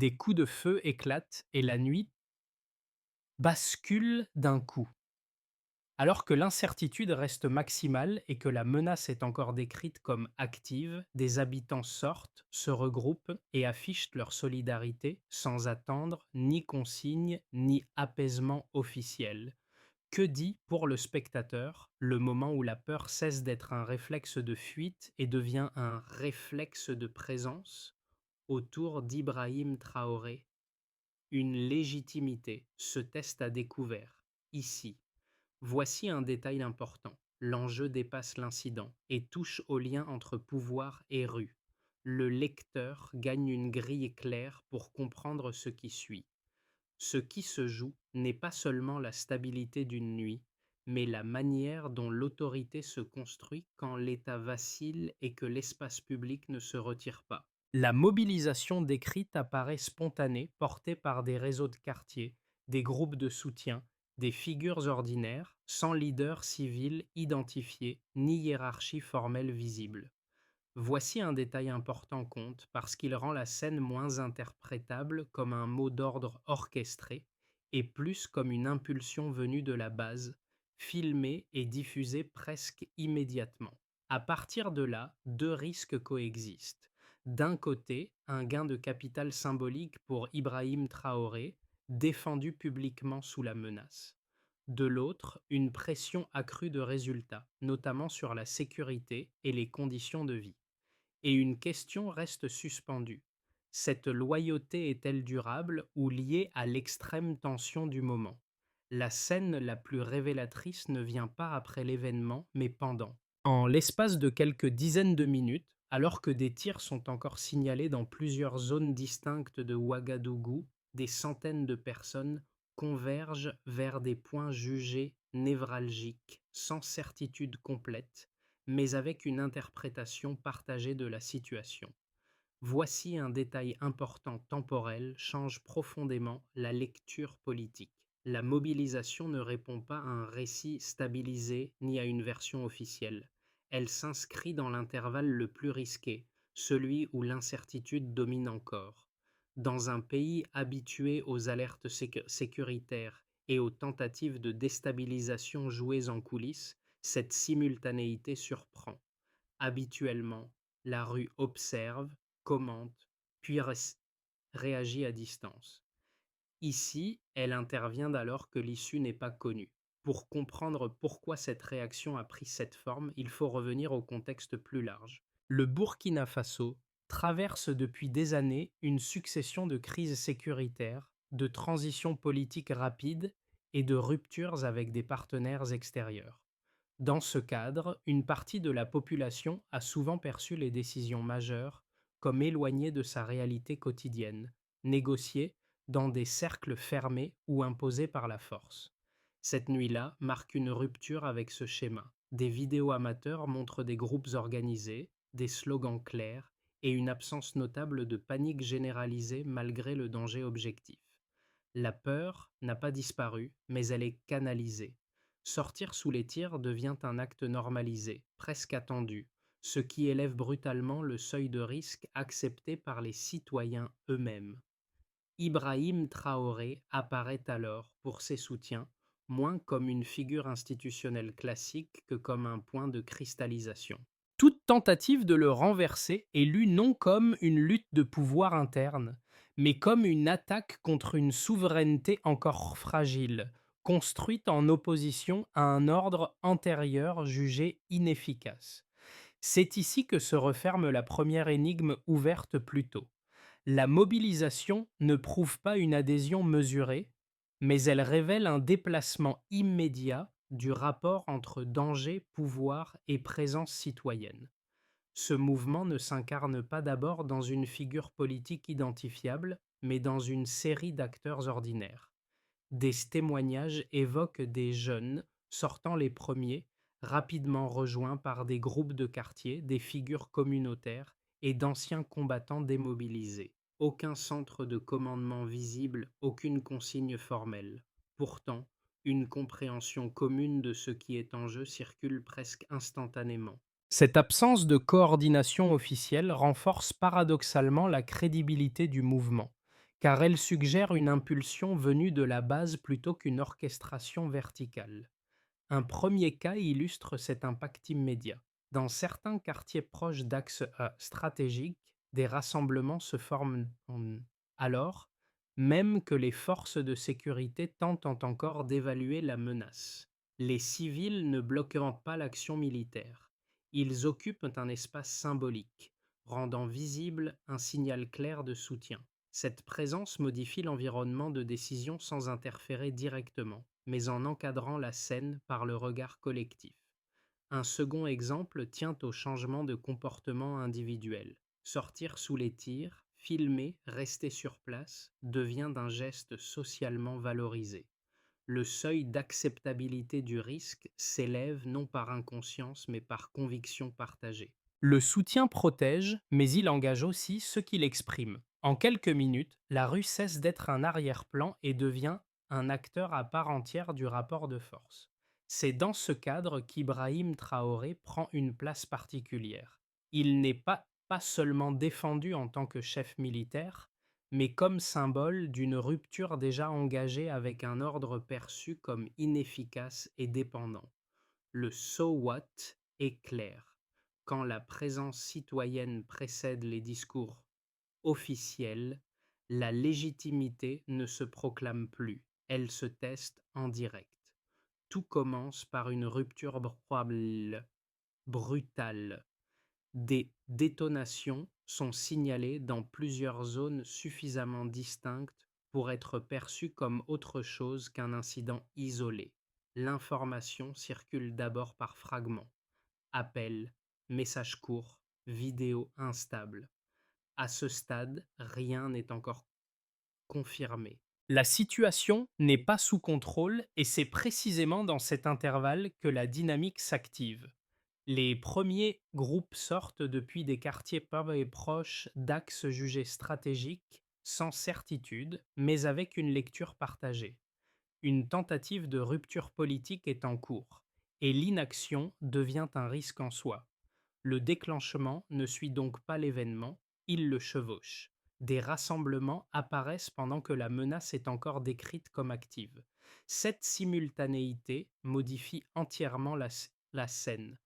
Des coups de feu éclatent et la nuit bascule d'un coup. Alors que l'incertitude reste maximale et que la menace est encore décrite comme active, des habitants sortent, se regroupent et affichent leur solidarité sans attendre ni consigne ni apaisement officiel. Que dit pour le spectateur le moment où la peur cesse d'être un réflexe de fuite et devient un réflexe de présence? Autour d'Ibrahim Traoré, une légitimité se teste à découvert, ici. Voici un détail important. L'enjeu dépasse l'incident et touche au lien entre pouvoir et rue. Le lecteur gagne une grille claire pour comprendre ce qui suit. Ce qui se joue n'est pas seulement la stabilité d'une nuit, mais la manière dont l'autorité se construit quand l'État vacille et que l'espace public ne se retire pas. La mobilisation décrite apparaît spontanée, portée par des réseaux de quartier, des groupes de soutien, des figures ordinaires, sans leader civil identifié ni hiérarchie formelle visible. Voici un détail important compte parce qu'il rend la scène moins interprétable comme un mot d'ordre orchestré et plus comme une impulsion venue de la base, filmée et diffusée presque immédiatement. À partir de là, deux risques coexistent. D'un côté, un gain de capital symbolique pour Ibrahim Traoré, défendu publiquement sous la menace. De l'autre, une pression accrue de résultats, notamment sur la sécurité et les conditions de vie. Et une question reste suspendue. Cette loyauté est-elle durable ou liée à l'extrême tension du moment? La scène la plus révélatrice ne vient pas après l'événement, mais pendant. En l'espace de quelques dizaines de minutes, alors que des tirs sont encore signalés dans plusieurs zones distinctes de Ouagadougou, des centaines de personnes convergent vers des points jugés névralgiques, sans certitude complète, mais avec une interprétation partagée de la situation. Voici un détail important temporel change profondément la lecture politique. La mobilisation ne répond pas à un récit stabilisé ni à une version officielle. Elle s'inscrit dans l'intervalle le plus risqué, celui où l'incertitude domine encore. Dans un pays habitué aux alertes sécuritaires et aux tentatives de déstabilisation jouées en coulisses, cette simultanéité surprend. Habituellement, la rue observe, commente, puis réagit à distance. Ici, elle intervient alors que l'issue n'est pas connue. Pour comprendre pourquoi cette réaction a pris cette forme, il faut revenir au contexte plus large. Le Burkina Faso traverse depuis des années une succession de crises sécuritaires, de transitions politiques rapides et de ruptures avec des partenaires extérieurs. Dans ce cadre, une partie de la population a souvent perçu les décisions majeures comme éloignées de sa réalité quotidienne, négociées dans des cercles fermés ou imposées par la force. Cette nuit-là marque une rupture avec ce schéma. Des vidéos amateurs montrent des groupes organisés, des slogans clairs et une absence notable de panique généralisée malgré le danger objectif. La peur n'a pas disparu, mais elle est canalisée. Sortir sous les tirs devient un acte normalisé, presque attendu, ce qui élève brutalement le seuil de risque accepté par les citoyens eux-mêmes. Ibrahim Traoré apparaît alors, pour ses soutiens, moins comme une figure institutionnelle classique que comme un point de cristallisation. Toute tentative de le renverser est lue non comme une lutte de pouvoir interne, mais comme une attaque contre une souveraineté encore fragile, construite en opposition à un ordre antérieur jugé inefficace. C'est ici que se referme la première énigme ouverte plus tôt. La mobilisation ne prouve pas une adhésion mesurée, mais elle révèle un déplacement immédiat du rapport entre danger, pouvoir et présence citoyenne. Ce mouvement ne s'incarne pas d'abord dans une figure politique identifiable, mais dans une série d'acteurs ordinaires. Des témoignages évoquent des jeunes, sortant les premiers, rapidement rejoints par des groupes de quartier, des figures communautaires et d'anciens combattants démobilisés. Aucun centre de commandement visible, aucune consigne formelle. Pourtant, une compréhension commune de ce qui est en jeu circule presque instantanément. Cette absence de coordination officielle renforce paradoxalement la crédibilité du mouvement, car elle suggère une impulsion venue de la base plutôt qu'une orchestration verticale. Un premier cas illustre cet impact immédiat. Dans certains quartiers proches d'axes stratégiques, des rassemblements se forment alors, même que les forces de sécurité tentent encore d'évaluer la menace. Les civils ne bloquant pas l'action militaire, ils occupent un espace symbolique, rendant visible un signal clair de soutien. Cette présence modifie l'environnement de décision sans interférer directement, mais en encadrant la scène par le regard collectif. Un second exemple tient au changement de comportement individuel. Sortir sous les tirs, filmer, rester sur place devient d'un geste socialement valorisé. Le seuil d'acceptabilité du risque s'élève non par inconscience mais par conviction partagée. Le soutien protège, mais il engage aussi ceux qui l'expriment. En quelques minutes, la rue cesse d'être un arrière-plan et devient un acteur à part entière du rapport de force. C'est dans ce cadre qu'Ibrahim Traoré prend une place particulière. Il n'est pas seulement défendu en tant que chef militaire, mais comme symbole d'une rupture déjà engagée avec un ordre perçu comme inefficace et dépendant. Le so what est clair. Quand la présence citoyenne précède les discours officiels, la légitimité ne se proclame plus, elle se teste en direct. Tout commence par une rupture probable, brutale. Des détonations sont signalées dans plusieurs zones suffisamment distinctes pour être perçues comme autre chose qu'un incident isolé. L'information circule d'abord par fragments, appels, messages courts, vidéos instables. À ce stade, rien n'est encore confirmé. La situation n'est pas sous contrôle et c'est précisément dans cet intervalle que la dynamique s'active. Les premiers groupes sortent depuis des quartiers pas et proches d'axes jugés stratégiques, sans certitude, mais avec une lecture partagée. Une tentative de rupture politique est en cours, et l'inaction devient un risque en soi. Le déclenchement ne suit donc pas l'événement, il le chevauche. Des rassemblements apparaissent pendant que la menace est encore décrite comme active. Cette simultanéité modifie entièrement la scène.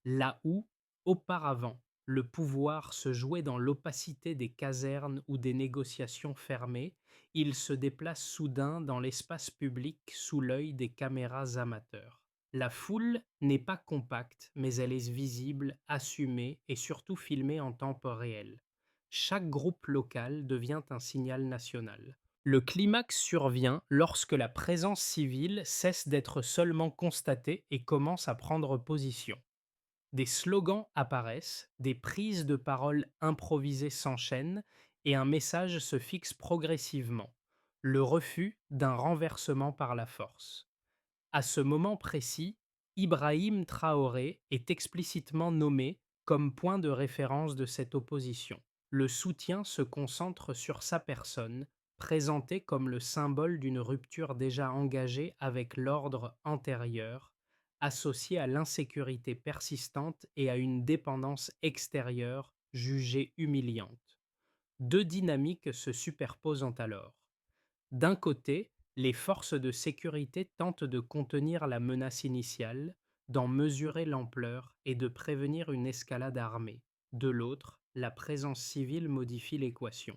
Là où, auparavant, le pouvoir se jouait dans l'opacité des casernes ou des négociations fermées, il se déplace soudain dans l'espace public sous l'œil des caméras amateurs. La foule n'est pas compacte, mais elle est visible, assumée et surtout filmée en temps réel. Chaque groupe local devient un signal national. Le climax survient lorsque la présence civile cesse d'être seulement constatée et commence à prendre position. Des slogans apparaissent, des prises de parole improvisées s'enchaînent et un message se fixe progressivement, le refus d'un renversement par la force. À ce moment précis, Ibrahim Traoré est explicitement nommé comme point de référence de cette opposition. Le soutien se concentre sur sa personne, présenté comme le symbole d'une rupture déjà engagée avec l'ordre antérieur, associée à l'insécurité persistante et à une dépendance extérieure jugée humiliante. Deux dynamiques se superposent alors. D'un côté, les forces de sécurité tentent de contenir la menace initiale, d'en mesurer l'ampleur et de prévenir une escalade armée. De l'autre, la présence civile modifie l'équation.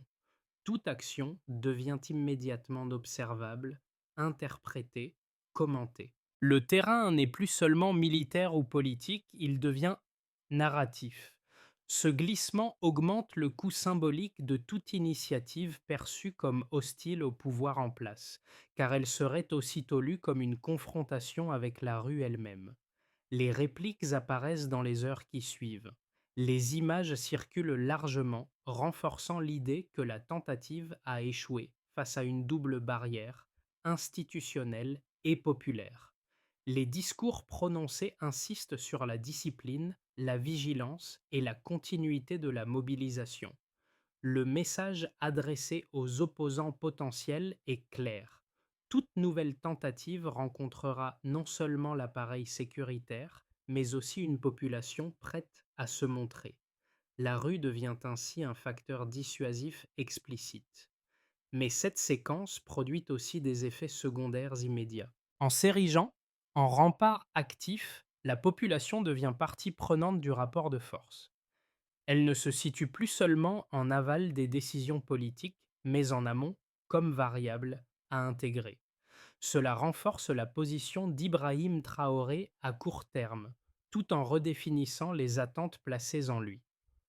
Toute action devient immédiatement observable, interprétée, commentée. Le terrain n'est plus seulement militaire ou politique, il devient narratif. Ce glissement augmente le coût symbolique de toute initiative perçue comme hostile au pouvoir en place, car elle serait aussitôt lue comme une confrontation avec la rue elle-même. Les répliques apparaissent dans les heures qui suivent. Les images circulent largement, renforçant l'idée que la tentative a échoué face à une double barrière, institutionnelle et populaire. Les discours prononcés insistent sur la discipline, la vigilance et la continuité de la mobilisation. Le message adressé aux opposants potentiels est clair. Toute nouvelle tentative rencontrera non seulement l'appareil sécuritaire, mais aussi une population prête à se montrer. La rue devient ainsi un facteur dissuasif explicite. Mais cette séquence produit aussi des effets secondaires immédiats. En s'érigeant en rempart actif, la population devient partie prenante du rapport de force. Elle ne se situe plus seulement en aval des décisions politiques, mais en amont, comme variable à intégrer. Cela renforce la position d'Ibrahim Traoré à court terme, tout en redéfinissant les attentes placées en lui.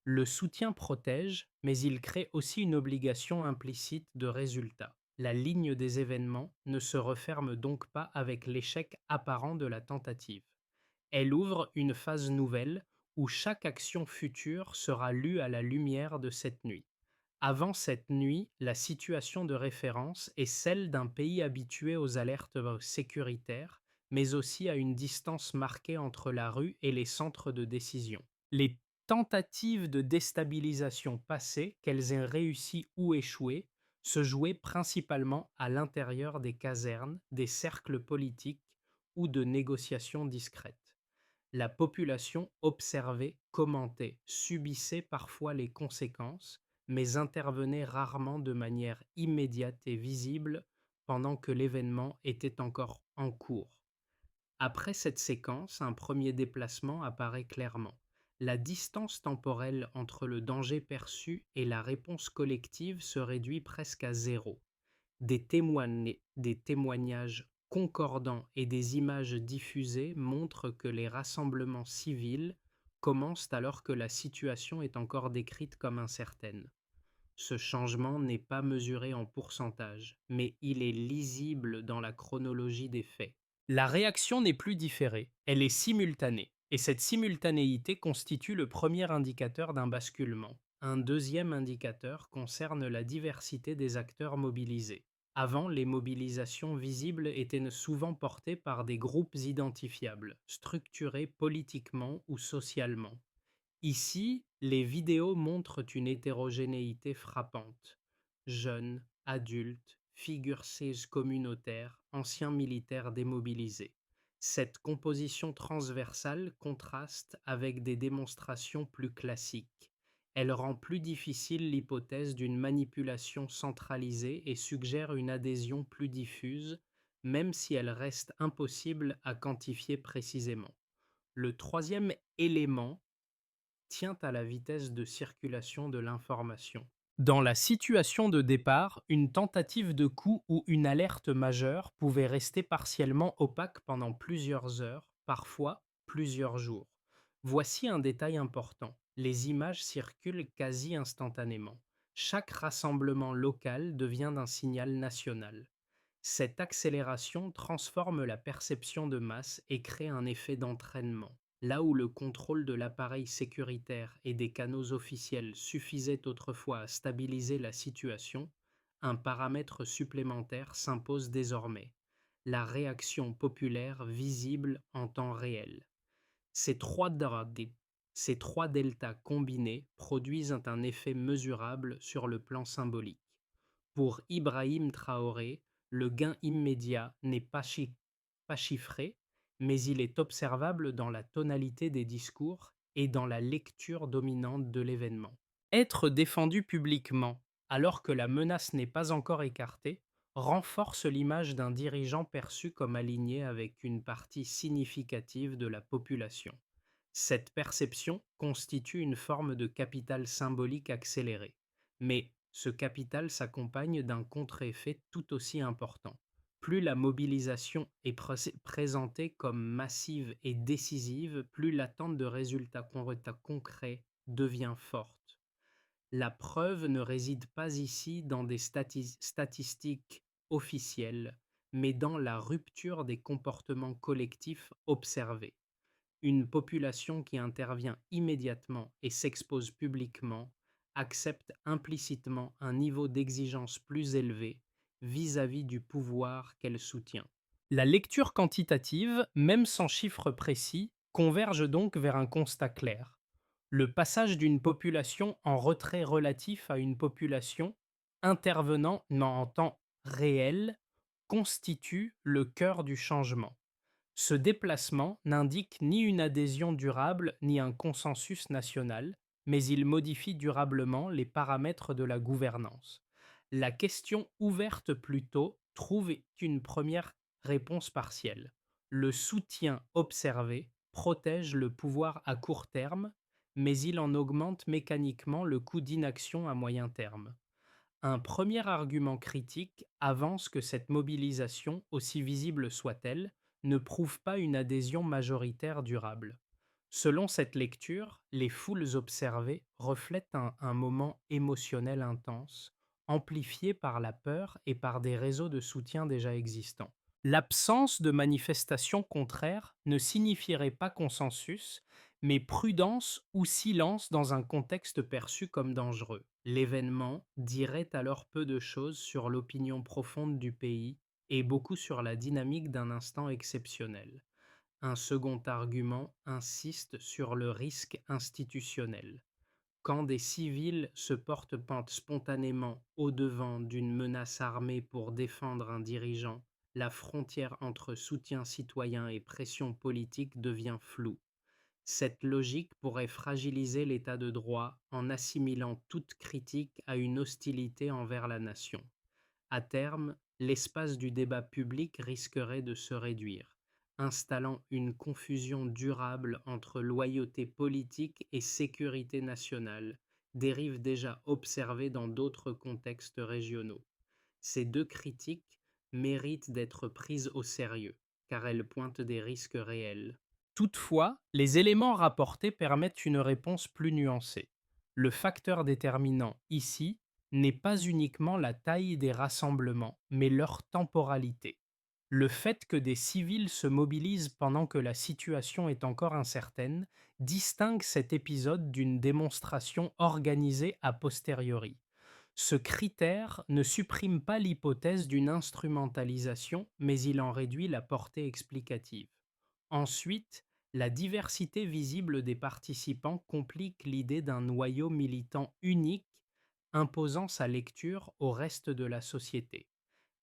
Le soutien protège, mais il crée aussi une obligation implicite de résultat. La ligne des événements ne se referme donc pas avec l'échec apparent de la tentative. Elle ouvre une phase nouvelle où chaque action future sera lue à la lumière de cette nuit. Avant cette nuit, la situation de référence est celle d'un pays habitué aux alertes sécuritaires, mais aussi à une distance marquée entre la rue et les centres de décision. Les tentatives de déstabilisation passées, qu'elles aient réussi ou échoué, se jouaient principalement à l'intérieur des casernes, des cercles politiques ou de négociations discrètes. La population observait, commentait, subissait parfois les conséquences, mais intervenait rarement de manière immédiate et visible pendant que l'événement était encore en cours. Après cette séquence, un premier déplacement apparaît clairement. La distance temporelle entre le danger perçu et la réponse collective se réduit presque à zéro. Des témoignages concordants et des images diffusées montrent que les rassemblements civils commencent alors que la situation est encore décrite comme incertaine. Ce changement n'est pas mesuré en pourcentage, mais il est lisible dans la chronologie des faits. La réaction n'est plus différée, elle est simultanée, et cette simultanéité constitue le premier indicateur d'un basculement. Un deuxième indicateur concerne la diversité des acteurs mobilisés. Avant, les mobilisations visibles étaient souvent portées par des groupes identifiables, structurés politiquement ou socialement. Ici, les vidéos montrent une hétérogénéité frappante. Jeunes, adultes, figures communautaires, anciens militaires démobilisés. Cette composition transversale contraste avec des démonstrations plus classiques. Elle rend plus difficile l'hypothèse d'une manipulation centralisée et suggère une adhésion plus diffuse, même si elle reste impossible à quantifier précisément. Le troisième élément tient à la vitesse de circulation de l'information. Dans la situation de départ, une tentative de coup ou une alerte majeure pouvait rester partiellement opaque pendant plusieurs heures, parfois plusieurs jours. Voici un détail important. Les images circulent quasi instantanément. Chaque rassemblement local devient un signal national. Cette accélération transforme la perception de masse et crée un effet d'entraînement. Là où le contrôle de l'appareil sécuritaire et des canaux officiels suffisait autrefois à stabiliser la situation, un paramètre supplémentaire s'impose désormais, la réaction populaire visible en temps réel. Ces trois, ces trois deltas combinés produisent un effet mesurable sur le plan symbolique. Pour Ibrahim Traoré, le gain immédiat n'est pas chiffré, mais il est observable dans la tonalité des discours et dans la lecture dominante de l'événement. Être défendu publiquement alors que la menace n'est pas encore écartée renforce l'image d'un dirigeant perçu comme aligné avec une partie significative de la population. Cette perception constitue une forme de capital symbolique accéléré, mais ce capital s'accompagne d'un contre-effet tout aussi important. Plus la mobilisation est présentée comme massive et décisive, plus l'attente de résultats concrets devient forte. La preuve ne réside pas ici dans des statistiques officielles, mais dans la rupture des comportements collectifs observés. Une population qui intervient immédiatement et s'expose publiquement accepte implicitement un niveau d'exigence plus élevé vis-à-vis du pouvoir qu'elle soutient. La lecture quantitative, même sans chiffres précis, converge donc vers un constat clair. Le passage d'une population en retrait relatif à une population intervenant en temps réel constitue le cœur du changement. Ce déplacement n'indique ni une adhésion durable ni un consensus national, mais il modifie durablement les paramètres de la gouvernance. La question ouverte plus tôt trouve une première réponse partielle. Le soutien observé protège le pouvoir à court terme, mais il en augmente mécaniquement le coût d'inaction à moyen terme. Un premier argument critique avance que cette mobilisation, aussi visible soit-elle, ne prouve pas une adhésion majoritaire durable. Selon cette lecture, les foules observées reflètent un moment émotionnel intense, amplifié par la peur et par des réseaux de soutien déjà existants. L'absence de manifestations contraires ne signifierait pas consensus, mais prudence ou silence dans un contexte perçu comme dangereux. L'événement dirait alors peu de choses sur l'opinion profonde du pays et beaucoup sur la dynamique d'un instant exceptionnel. Un second argument insiste sur le risque institutionnel. Quand des civils se portent spontanément au-devant d'une menace armée pour défendre un dirigeant, la frontière entre soutien citoyen et pression politique devient floue. Cette logique pourrait fragiliser l'état de droit en assimilant toute critique à une hostilité envers la nation. À terme, l'espace du débat public risquerait de se réduire, installant une confusion durable entre loyauté politique et sécurité nationale, dérive déjà observée dans d'autres contextes régionaux. Ces deux critiques méritent d'être prises au sérieux, car elles pointent des risques réels. Toutefois, les éléments rapportés permettent une réponse plus nuancée. Le facteur déterminant ici n'est pas uniquement la taille des rassemblements, mais leur temporalité. Le fait que des civils se mobilisent pendant que la situation est encore incertaine distingue cet épisode d'une démonstration organisée a posteriori. Ce critère ne supprime pas l'hypothèse d'une instrumentalisation, mais il en réduit la portée explicative. Ensuite, la diversité visible des participants complique l'idée d'un noyau militant unique imposant sa lecture au reste de la société.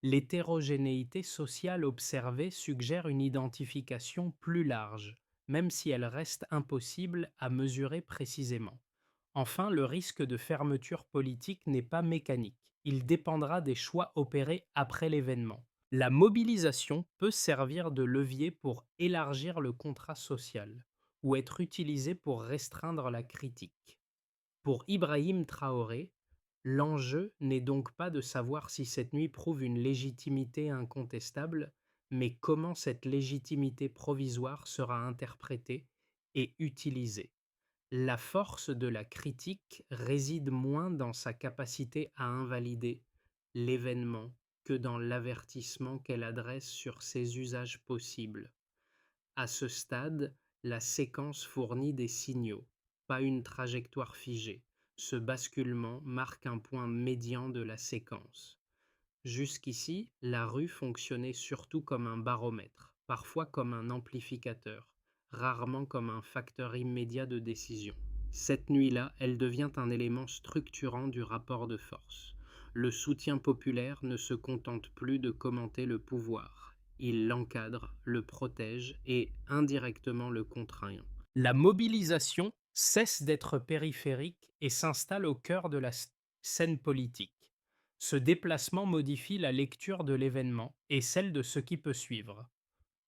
L'hétérogénéité sociale observée suggère une identification plus large, même si elle reste impossible à mesurer précisément. Enfin, le risque de fermeture politique n'est pas mécanique. Il dépendra des choix opérés après l'événement. La mobilisation peut servir de levier pour élargir le contrat social ou être utilisée pour restreindre la critique. Pour Ibrahim Traoré, l'enjeu n'est donc pas de savoir si cette nuit prouve une légitimité incontestable, mais comment cette légitimité provisoire sera interprétée et utilisée. La force de la critique réside moins dans sa capacité à invalider l'événement que dans l'avertissement qu'elle adresse sur ses usages possibles. À ce stade, la séquence fournit des signaux, pas une trajectoire figée. Ce basculement marque un point médian de la séquence. Jusqu'ici, la rue fonctionnait surtout comme un baromètre, parfois comme un amplificateur, rarement comme un facteur immédiat de décision. Cette nuit-là, elle devient un élément structurant du rapport de force. Le soutien populaire ne se contente plus de commenter le pouvoir. Il l'encadre, le protège et indirectement le contraint. La mobilisation cesse d'être périphérique et s'installe au cœur de la scène politique. Ce déplacement modifie la lecture de l'événement et celle de ce qui peut suivre.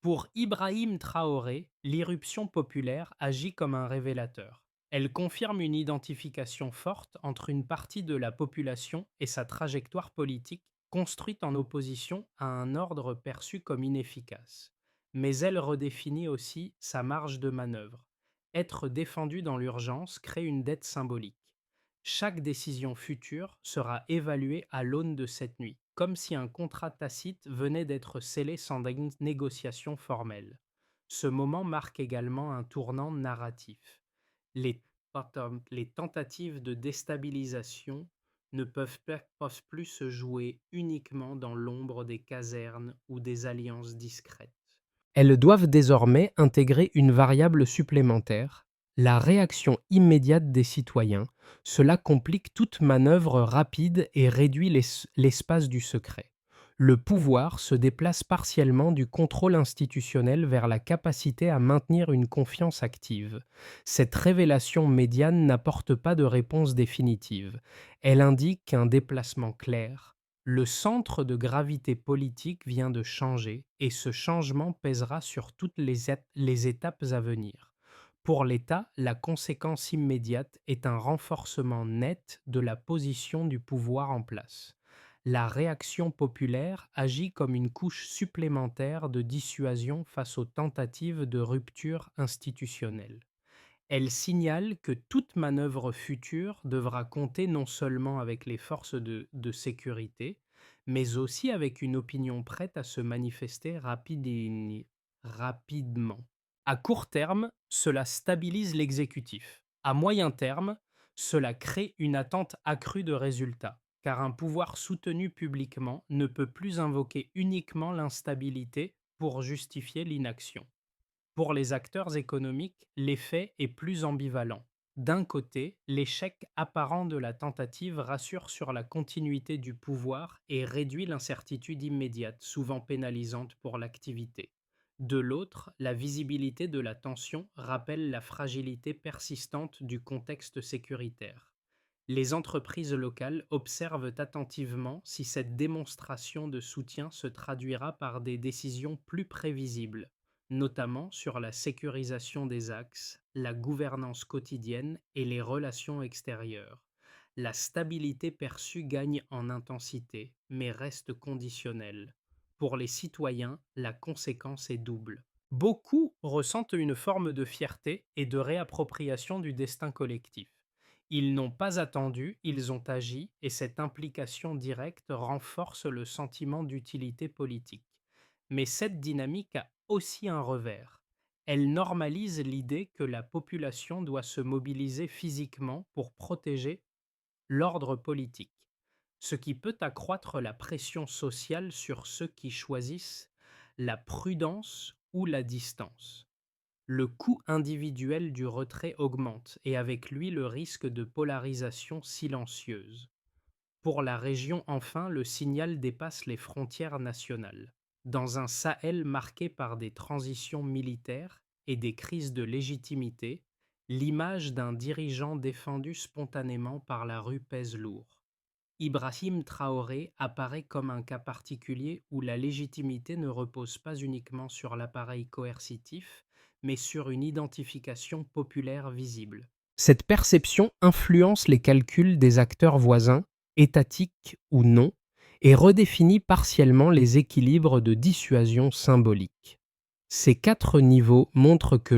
Pour Ibrahim Traoré, l'irruption populaire agit comme un révélateur. Elle confirme une identification forte entre une partie de la population et sa trajectoire politique construite en opposition à un ordre perçu comme inefficace. Mais elle redéfinit aussi sa marge de manœuvre. Être défendu dans l'urgence crée une dette symbolique. Chaque décision future sera évaluée à l'aune de cette nuit, comme si un contrat tacite venait d'être scellé sans négociation formelle. Ce moment marque également un tournant narratif. Les, les tentatives de déstabilisation ne peuvent plus se jouer uniquement dans l'ombre des casernes ou des alliances discrètes. Elles doivent désormais intégrer une variable supplémentaire, la réaction immédiate des citoyens. Cela complique toute manœuvre rapide et réduit l'espace du secret. Le pouvoir se déplace partiellement du contrôle institutionnel vers la capacité à maintenir une confiance active. Cette révélation médiane n'apporte pas de réponse définitive. Elle indique un déplacement clair. Le centre de gravité politique vient de changer et ce changement pèsera sur toutes les étapes à venir. Pour l'État, la conséquence immédiate est un renforcement net de la position du pouvoir en place. La réaction populaire agit comme une couche supplémentaire de dissuasion face aux tentatives de rupture institutionnelle. Elle signale que toute manœuvre future devra compter non seulement avec les forces de sécurité, mais aussi avec une opinion prête à se manifester rapidement. À court terme, cela stabilise l'exécutif. À moyen terme, cela crée une attente accrue de résultats, car un pouvoir soutenu publiquement ne peut plus invoquer uniquement l'instabilité pour justifier l'inaction. Pour les acteurs économiques, l'effet est plus ambivalent. D'un côté, l'échec apparent de la tentative rassure sur la continuité du pouvoir et réduit l'incertitude immédiate, souvent pénalisante pour l'activité. De l'autre, la visibilité de la tension rappelle la fragilité persistante du contexte sécuritaire. Les entreprises locales observent attentivement si cette démonstration de soutien se traduira par des décisions plus prévisibles, notamment sur la sécurisation des axes, la gouvernance quotidienne et les relations extérieures. La stabilité perçue gagne en intensité, mais reste conditionnelle. Pour les citoyens, la conséquence est double. Beaucoup ressentent une forme de fierté et de réappropriation du destin collectif. Ils n'ont pas attendu, ils ont agi, et cette implication directe renforce le sentiment d'utilité politique. Mais cette dynamique a aussi un revers. Elle normalise l'idée que la population doit se mobiliser physiquement pour protéger l'ordre politique, ce qui peut accroître la pression sociale sur ceux qui choisissent la prudence ou la distance. Le coût individuel du retrait augmente et avec lui le risque de polarisation silencieuse. Pour la région enfin, le signal dépasse les frontières nationales. Dans un Sahel marqué par des transitions militaires et des crises de légitimité, l'image d'un dirigeant défendu spontanément par la rue pèse lourd. Ibrahim Traoré apparaît comme un cas particulier où la légitimité ne repose pas uniquement sur l'appareil coercitif, mais sur une identification populaire visible. Cette perception influence les calculs des acteurs voisins, étatiques ou non, et redéfinit partiellement les équilibres de dissuasion symbolique. Ces quatre niveaux montrent que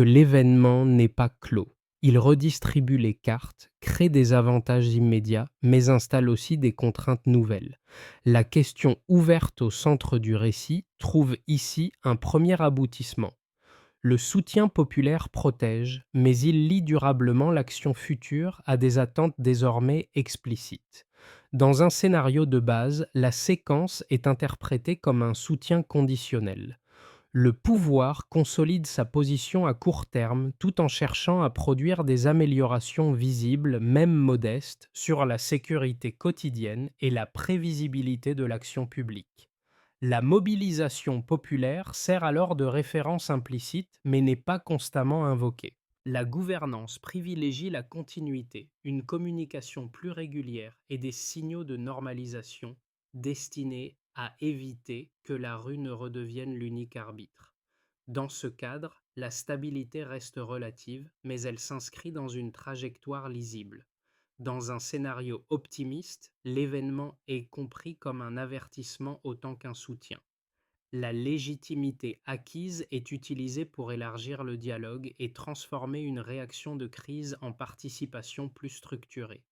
l'événement n'est pas clos. Il redistribue les cartes, crée des avantages immédiats, mais installe aussi des contraintes nouvelles. La question ouverte au centre du récit trouve ici un premier aboutissement. Le soutien populaire protège, mais il lie durablement l'action future à des attentes désormais explicites. Dans un scénario de base, la séquence est interprétée comme un soutien conditionnel. Le pouvoir consolide sa position à court terme tout en cherchant à produire des améliorations visibles, même modestes, sur la sécurité quotidienne et la prévisibilité de l'action publique. La mobilisation populaire sert alors de référence implicite mais n'est pas constamment invoquée. La gouvernance privilégie la continuité, une communication plus régulière et des signaux de normalisation destinés à éviter que la rue ne redevienne l'unique arbitre. Dans ce cadre, la stabilité reste relative, mais elle s'inscrit dans une trajectoire lisible. Dans un scénario optimiste, l'événement est compris comme un avertissement autant qu'un soutien. La légitimité acquise est utilisée pour élargir le dialogue et transformer une réaction de crise en participation plus structurée.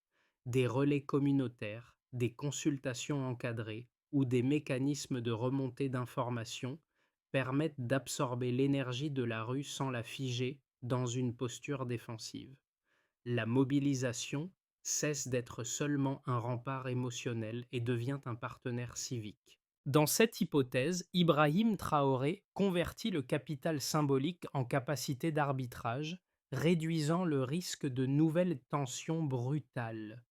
Des relais communautaires, des consultations encadrées ou des mécanismes de remontée d'informations permettent d'absorber l'énergie de la rue sans la figer dans une posture défensive. La mobilisation cesse d'être seulement un rempart émotionnel et devient un partenaire civique. Dans cette hypothèse, Ibrahim Traoré convertit le capital symbolique en capacité d'arbitrage, réduisant le risque de nouvelles tensions brutales.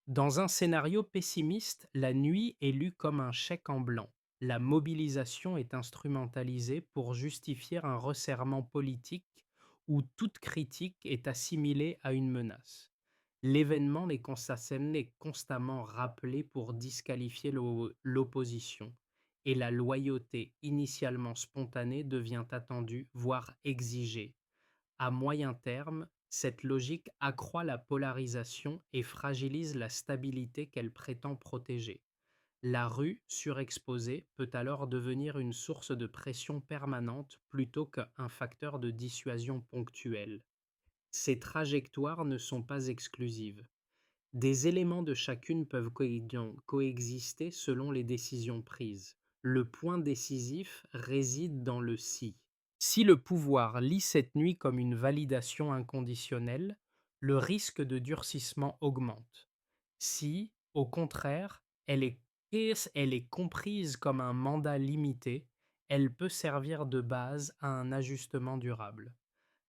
Dans un scénario pessimiste, la nuit est lue comme un chèque en blanc. La mobilisation est instrumentalisée pour justifier un resserrement politique où toute critique est assimilée à une menace. L'événement est constamment rappelé pour disqualifier l'opposition et la loyauté initialement spontanée devient attendue, voire exigée. À moyen terme, cette logique accroît la polarisation et fragilise la stabilité qu'elle prétend protéger. La rue, surexposée, peut alors devenir une source de pression permanente plutôt qu'un facteur de dissuasion ponctuelle. Ces trajectoires ne sont pas exclusives. Des éléments de chacune peuvent coexister selon les décisions prises. Le point décisif réside dans le si. Si le pouvoir lit cette nuit comme une validation inconditionnelle, le risque de durcissement augmente. Si, au contraire, elle est comprise comme un mandat limité, elle peut servir de base à un ajustement durable.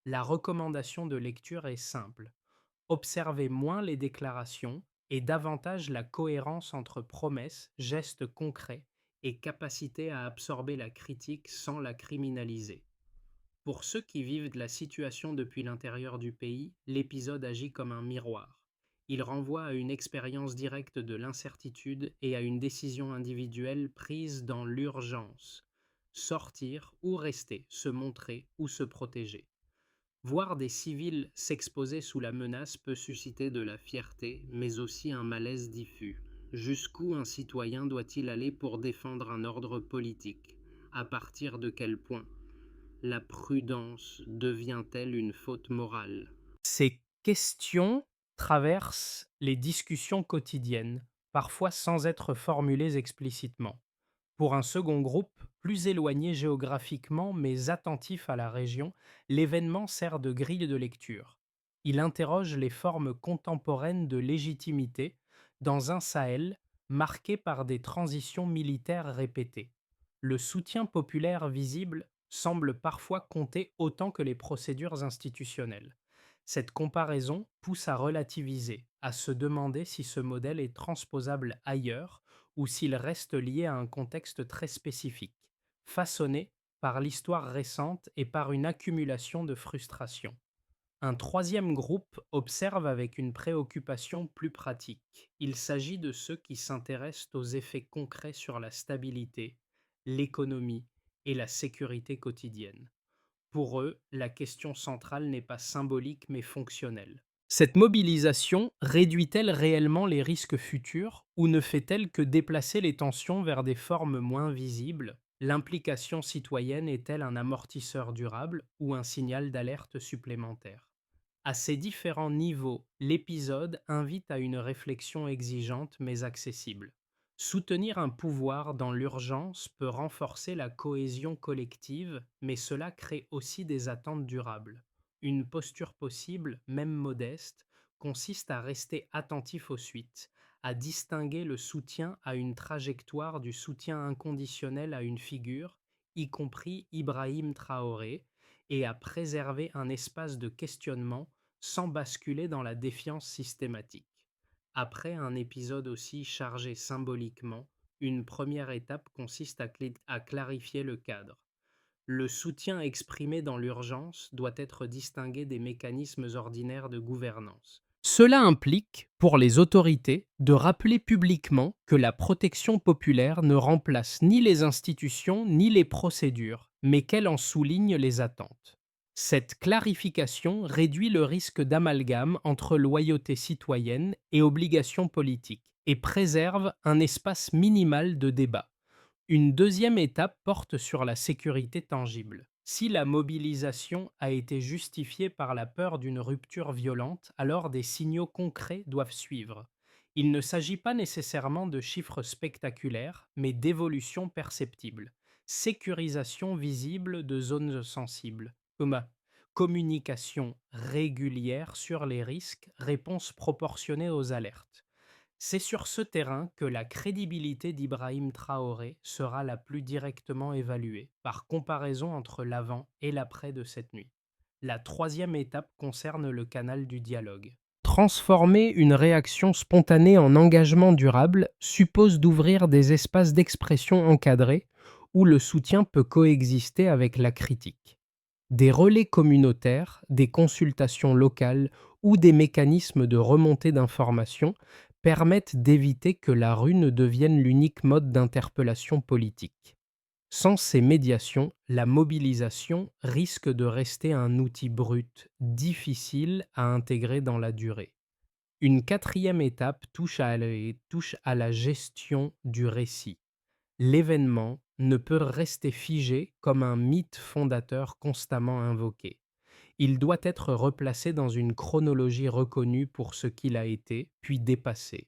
La recommandation de lecture est simple. Observez moins les déclarations et davantage la cohérence entre promesses, gestes concrets et capacité à absorber la critique sans la criminaliser. Pour ceux qui vivent la situation depuis l'intérieur du pays, l'épisode agit comme un miroir. Il renvoie à une expérience directe de l'incertitude et à une décision individuelle prise dans l'urgence. Sortir ou rester, se montrer ou se protéger. Voir des civils s'exposer sous la menace peut susciter de la fierté, mais aussi un malaise diffus. Jusqu'où un citoyen doit-il aller pour défendre un ordre politique? À partir de quel point? La prudence devient-elle une faute morale? Ces questions traversent les discussions quotidiennes, parfois sans être formulées explicitement. Pour un second groupe, plus éloigné géographiquement mais attentif à la région, l'événement sert de grille de lecture. Il interroge les formes contemporaines de légitimité dans un Sahel marqué par des transitions militaires répétées. Le soutien populaire visible semble parfois compter autant que les procédures institutionnelles. Cette comparaison pousse à relativiser, à se demander si ce modèle est transposable ailleurs ou s'il reste lié à un contexte très spécifique, façonné par l'histoire récente et par une accumulation de frustrations. Un troisième groupe observe avec une préoccupation plus pratique. Il s'agit de ceux qui s'intéressent aux effets concrets sur la stabilité, l'économie et la sécurité quotidienne. Pour eux, la question centrale n'est pas symbolique mais fonctionnelle. Cette mobilisation réduit-elle réellement les risques futurs ou ne fait-elle que déplacer les tensions vers des formes moins visibles? L'implication citoyenne est-elle un amortisseur durable ou un signal d'alerte supplémentaire? À ces différents niveaux, l'épisode invite à une réflexion exigeante mais accessible. Soutenir un pouvoir dans l'urgence peut renforcer la cohésion collective, mais cela crée aussi des attentes durables. Une posture possible, même modeste, consiste à rester attentif aux suites, à distinguer le soutien à une trajectoire du soutien inconditionnel à une figure, y compris Ibrahim Traoré, et à préserver un espace de questionnement sans basculer dans la défiance systématique. Après un épisode aussi chargé symboliquement, une première étape consiste à clarifier le cadre. Le soutien exprimé dans l'urgence doit être distingué des mécanismes ordinaires de gouvernance. Cela implique, pour les autorités, de rappeler publiquement que la protection populaire ne remplace ni les institutions ni les procédures, mais qu'elle en souligne les attentes. Cette clarification réduit le risque d'amalgame entre loyauté citoyenne et obligation politique et préserve un espace minimal de débat. Une deuxième étape porte sur la sécurité tangible. Si la mobilisation a été justifiée par la peur d'une rupture violente, alors des signaux concrets doivent suivre. Il ne s'agit pas nécessairement de chiffres spectaculaires, mais d'évolutions perceptibles. Sécurisation visible de zones sensibles, communication régulière sur les risques, réponse proportionnée aux alertes. C'est sur ce terrain que la crédibilité d'Ibrahim Traoré sera la plus directement évaluée, par comparaison entre l'avant et l'après de cette nuit. La troisième étape concerne le canal du dialogue. Transformer une réaction spontanée en engagement durable suppose d'ouvrir des espaces d'expression encadrés où le soutien peut coexister avec la critique. Des relais communautaires, des consultations locales ou des mécanismes de remontée d'informations permettent d'éviter que la rue ne devienne l'unique mode d'interpellation politique. Sans ces médiations, la mobilisation risque de rester un outil brut, difficile à intégrer dans la durée. Une quatrième étape touche à la gestion du récit. L'événement ne peut rester figé comme un mythe fondateur constamment invoqué. Il doit être replacé dans une chronologie reconnue pour ce qu'il a été, puis dépassé.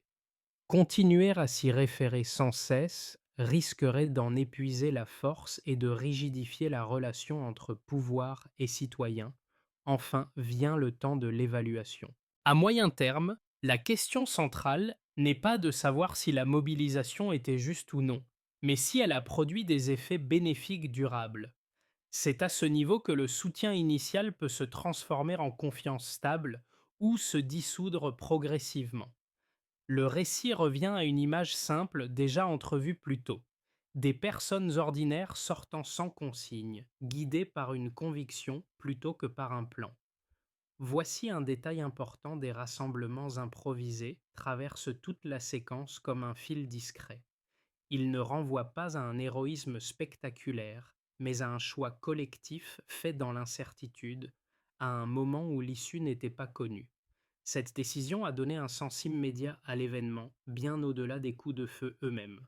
Continuer à s'y référer sans cesse risquerait d'en épuiser la force et de rigidifier la relation entre pouvoir et citoyen. Enfin vient le temps de l'évaluation. À moyen terme, la question centrale n'est pas de savoir si la mobilisation était juste ou non, mais si elle a produit des effets bénéfiques durables. C'est à ce niveau que le soutien initial peut se transformer en confiance stable ou se dissoudre progressivement. Le récit revient à une image simple déjà entrevue plus tôt. Des personnes ordinaires sortant sans consigne, guidées par une conviction plutôt que par un plan. Voici un détail important: des rassemblements improvisés traversent toute la séquence comme un fil discret. Ils ne renvoient pas à un héroïsme spectaculaire, mais à un choix collectif fait dans l'incertitude, à un moment où l'issue n'était pas connue. Cette décision a donné un sens immédiat à l'événement, bien au-delà des coups de feu eux-mêmes.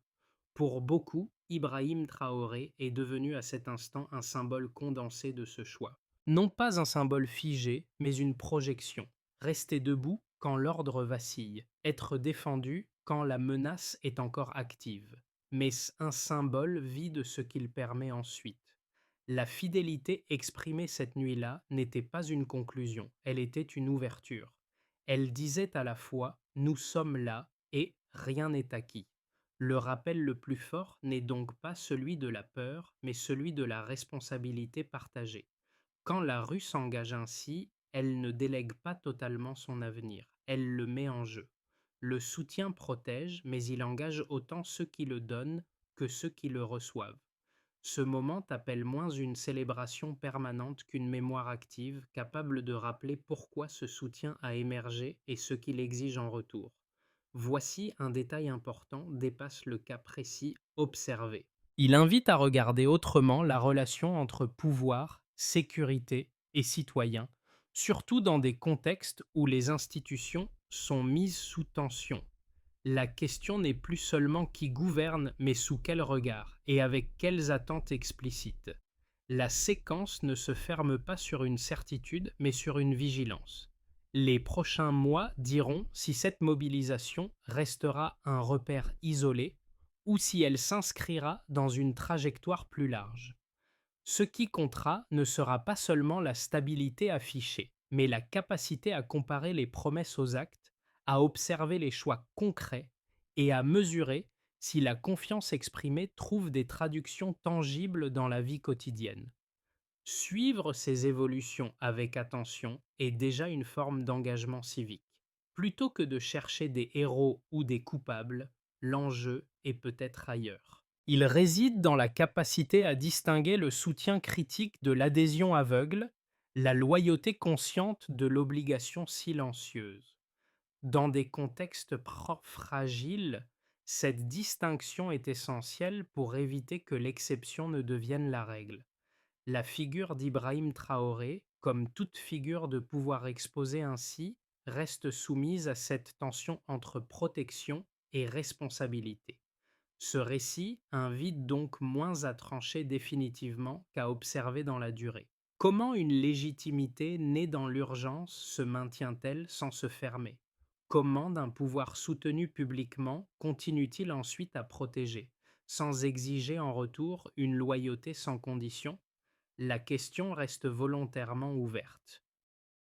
Pour beaucoup, Ibrahim Traoré est devenu à cet instant un symbole condensé de ce choix. Non pas un symbole figé, mais une projection. Rester debout quand l'ordre vacille, être défendu quand la menace est encore active. Mais un symbole vit de ce qu'il permet ensuite. La fidélité exprimée cette nuit-là n'était pas une conclusion, elle était une ouverture. Elle disait à la fois: nous sommes là et rien n'est acquis. Le rappel le plus fort n'est donc pas celui de la peur, mais celui de la responsabilité partagée. Quand la rue s'engage ainsi, elle ne délègue pas totalement son avenir, elle le met en jeu. Le soutien protège, mais il engage autant ceux qui le donnent que ceux qui le reçoivent. Ce moment appelle moins une célébration permanente qu'une mémoire active, capable de rappeler pourquoi ce soutien a émergé et ce qu'il exige en retour. Voici un détail important: dépasse le cas précis observé. Il invite à regarder autrement la relation entre pouvoir, sécurité et citoyen, surtout dans des contextes où les institutions sont mises sous tension. La question n'est plus seulement qui gouverne, mais sous quel regard et avec quelles attentes explicites. La séquence ne se ferme pas sur une certitude, mais sur une vigilance. Les prochains mois diront si cette mobilisation restera un repère isolé ou si elle s'inscrira dans une trajectoire plus large. Ce qui comptera ne sera pas seulement la stabilité affichée, mais la capacité à comparer les promesses aux actes, à observer les choix concrets et à mesurer si la confiance exprimée trouve des traductions tangibles dans la vie quotidienne. Suivre ces évolutions avec attention est déjà une forme d'engagement civique. Plutôt que de chercher des héros ou des coupables, l'enjeu est peut-être ailleurs. Il réside dans la capacité à distinguer le soutien critique de l'adhésion aveugle, la loyauté consciente de l'obligation silencieuse. Dans des contextes fragiles, cette distinction est essentielle pour éviter que l'exception ne devienne la règle. La figure d'Ibrahim Traoré, comme toute figure de pouvoir exposée ainsi, reste soumise à cette tension entre protection et responsabilité. Ce récit invite donc moins à trancher définitivement qu'à observer dans la durée. Comment une légitimité née dans l'urgence se maintient-elle sans se fermer? Comment d'un pouvoir soutenu publiquement continue-t-il ensuite à protéger, sans exiger en retour une loyauté sans condition? La question reste volontairement ouverte.